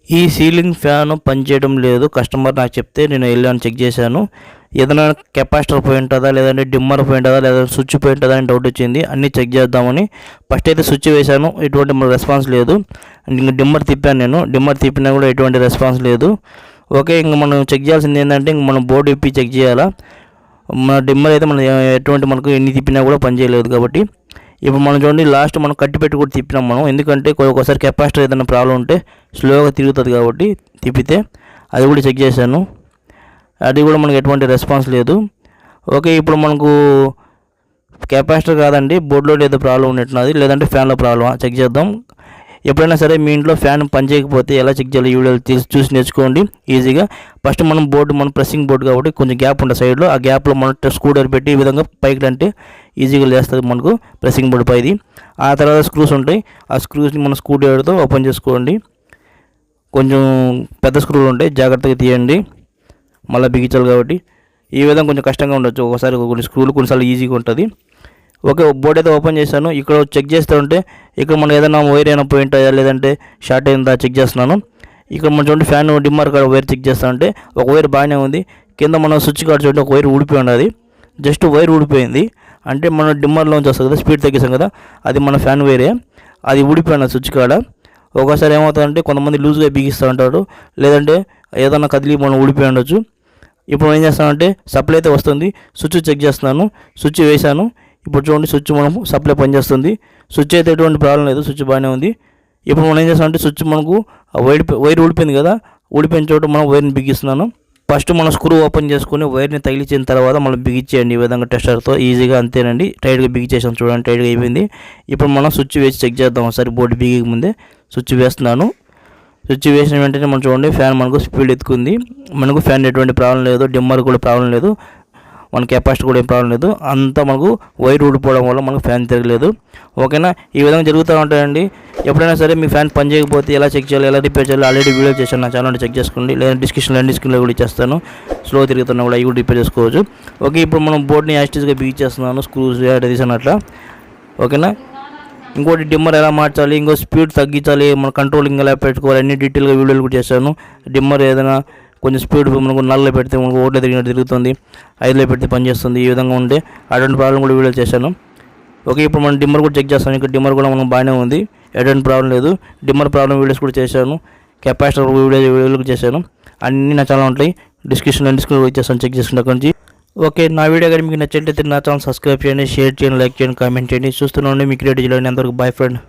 ఈ ceiling fan పనిచేయడం లేదు. కస్టమర్ నాకు చెప్తే నేను వెళ్ళాను, చెక్ చేశాను. ఏదైనా కెపాసిటర్ పోయి ఉంటుందా, లేదంటే డిమ్మర్ పోయి ఉంటుందా, లేదా స్విచ్ పోయి ఉంటుందా అని డౌట్ వచ్చింది. అన్నీ చెక్ చేద్దామని ఫస్ట్ అయితే స్విచ్ వేశాను, ఎటువంటి రెస్పాన్స్ లేదు. ఇంకా డిమ్మర్ తిప్పాను, నేను డిమ్మర్ తిప్పినా కూడా ఎటువంటి రెస్పాన్స్ లేదు. ఓకే, ఇంక మనం చెక్ చేయాల్సింది ఏంటంటే ఇంక మనం బోర్డు ఇప్పి చెక్ చేయాలా. మన డిమ్మర్ అయితే మనం ఎటువంటి మనకు ఎన్ని తిప్పినా కూడా పనిచేయలేదు. కాబట్టి ఇప్పుడు మనం చూడండి, లాస్ట్ మనం కట్టి పెట్టి కూడా తిప్పినాం మనం. ఎందుకంటే ఒకసారి కెపాసిటర్ ఏదైనా ప్రాబ్లం ఉంటే స్లోగా తిరుగుతుంది కాబట్టి తిప్పితే అది కూడా చెక్ చేశాను, అది కూడా మనకు ఎటువంటి రెస్పాన్స్ లేదు. ఓకే, ఇప్పుడు మనకు కెపాసిటర్ కాదండి, బోర్డులో ఏదో ప్రాబ్లం ఉన్నట్టున్నది, లేదంటే ఫ్యాన్లో ప్రాబ్లమా చెక్ చేద్దాం. ఎప్పుడైనా సరే మీ ఇంట్లో ఫ్యాన్ పనిచేయకపోతే ఎలా చెక్ చేయాలి ఈ వీడియోలు చూసి నేర్చుకోండి ఈజీగా. ఫస్ట్ మనం ప్రెస్సింగ్ బోర్డు కాబట్టి కొంచెం గ్యాప్ ఉంటుంది సైడ్లో, ఆ గ్యాప్లో మనం స్క్రూ డ్రైవర్ పెట్టి ఈ విధంగా పైకి అంటే ఈజీగా లేస్తుంది మనకు ప్రెస్సింగ్ బోర్డు పైది. ఆ తర్వాత స్క్రూస్ ఉంటాయి, ఆ స్క్రూస్ని మనం స్క్రూ డ్రైవర్తో ఓపెన్ చేసుకోండి. కొంచెం పెద్ద స్క్రూలు ఉంటాయి, జాగ్రత్తగా తీయండి, మళ్ళీ బిగించాలి కాబట్టి ఈ విధంగా కొంచెం కష్టంగా ఉండొచ్చు ఒకసారి, కొన్ని స్క్రూలు కొన్నిసార్లు ఈజీగా ఉంటుంది. ఓకే, బోర్డు అయితే ఓపెన్ చేశాను. ఇక్కడ చెక్ చేస్తూ ఉంటే ఇక్కడ మనం ఏదైనా వైర్ అయినా పోయి ఉంటాయా, లేదంటే షార్ట్ అయిందా చెక్ చేస్తున్నాను. ఇక్కడ మనం చూడండి, ఫ్యాన్ డిమ్మర్ కాడ వైర్ చెక్ చేస్తా ఉంటే ఒక వైర్ బాగానే ఉంది. కింద మనం స్విచ్ కార్డ్ చూడండి, ఒక వైర్ ఊడిపోయి ఉన్నది, జస్ట్ వైర్ ఊడిపోయింది. అంటే మనం డిమ్మర్లోంచి వస్తుంది కదా, స్పీడ్ తగ్గిస్తాం కదా, అది మన ఫ్యాన్ వైరే, అది ఊడిపోయిన స్విచ్ కాడ. ఒకసారి ఏమవుతుందంటే కొంతమంది లూజ్గా బిగిస్తూ ఉంటారు, లేదంటే ఏదైనా కదిలి మనం ఊడిపోయి ఉండొచ్చు. ఇప్పుడు ఏం చేస్తామంటే సప్లై అయితే వస్తుంది, స్విచ్ చెక్ చేస్తున్నాను, స్విచ్ వేశాను. ఇప్పుడు చూడండి, స్విచ్ మనం సప్లై పనిచేస్తుంది, స్విచ్ అయితే ఎటువంటి ప్రాబ్లం లేదు, స్విచ్ బాగానే ఉంది. ఇప్పుడు మనం ఏం చేస్తామంటే స్విచ్ మనకు వైర్ ఊడిపోయింది కదా, ఊడిపోయిన చోట మనం వైర్ని బిగిస్తున్నాను. ఫస్ట్ మనం స్క్రూ ఓపెన్ చేసుకుని వైర్ని తగిలించిన తర్వాత మనం బిగించేయండి ఈ విధంగా టెస్టర్తో ఈజీగా, అంతేనండి. టైట్గా బిగించేసాం చూడండి, టైట్గా అయిపోయింది. ఇప్పుడు మనం స్విచ్ వేసి చెక్ చేద్దాం ఒకసారి. బోర్డు బిగికి ముందే స్విచ్ వేస్తున్నాను. స్విచ్ వేసిన వెంటనే మనం చూడండి, ఫ్యాన్ మనకు స్పీడ్ ఎత్తుకుంది, మనకు ఫ్యాన్ ఎటువంటి ప్రాబ్లం లేదు, డిమ్మర్ కూడా ప్రాబ్లం లేదు, మన కెపాసిటీ కూడా ఏం ప్రాబ్లం లేదు. అంతా మనకు వైర్ ఊడిపోవడం వల్ల మనకు ఫ్యాన్ తిరగలేదు. ఓకేనా, ఈ విధంగా జరుగుతూ ఉంటాయండి. ఎప్పుడైనా సరే మీ ఫ్యాన్ పని చేయకపోతే ఎలా చెక్ చేయాలి, ఎలా రిపేర్ చేయాలి ఆల్రెడీ వీడియో చేశాను, నా ఛానల్ చెక్ చేసుకోండి, లేదా డిస్క్రిప్షన్లో కూడా ఇచ్చేస్తాను. స్లో తిరుగుతున్నా కూడా అవి కూడా రిపేర్ చేసుకోవచ్చు. ఓకే, ఇప్పుడు మనం బోర్డుని యాస్టీస్గా బిగించేస్తున్నాను, స్క్రూస్ తీసినట్లా. ఓకేనా, ఇంకోటి డిమ్మర్ ఎలా మార్చాలి, ఇంకో స్పీడ్ తగ్గించాలి, మన కంట్రోలింగ్ ఎలా పెట్టుకోవాలి అన్ని డీటెయిల్గా వీడియోలు కూడా చేశాను. డిమ్మర్ ఏదైనా కొంచెం స్పీడ్ మనకు నల్లలో పెడితే మనకు ఓట్లో తిరిగినట్టు తిరుగుతుంది, 5లో పెడితే పనిచేస్తుంది, ఈ విధంగా ఉంటే అటువంటి ప్రాబ్లం కూడా వీడియో చేశాను. ఓకే, ఇప్పుడు మనం డిమ్మర్ కూడా చెక్ చేస్తాను. ఇక్కడ డిమ్మర్ కూడా మనకు బాగానే ఉంది, ఎటువంటి ప్రాబ్లం లేదు. డిమ్మర్ ప్రాబ్లం వీడియోస్ కూడా చేశాను, కెపాసిటర్ వీడియోలు కూడా చేశాను, అన్నీ నా ఛానల్ ఉంటాయి, డిస్క్రిప్షన్లో ఇచ్చేస్తాను, చెక్ చేసుకుంటే అక్కడి నుంచి. ఓకే, నా వీడియో కానీ మీకు నచ్చినట్లయితే నా ఛానల్ సబ్స్క్రైబ్ చేయండి, షేర్ చేయండి, లైక్ చేయండి, కామెంట్ చేయండి. చూస్తున్నాండి మీకు క్రియేట్ చేయాలని. అందరికీ బాయ్ ఫ్రెండ్.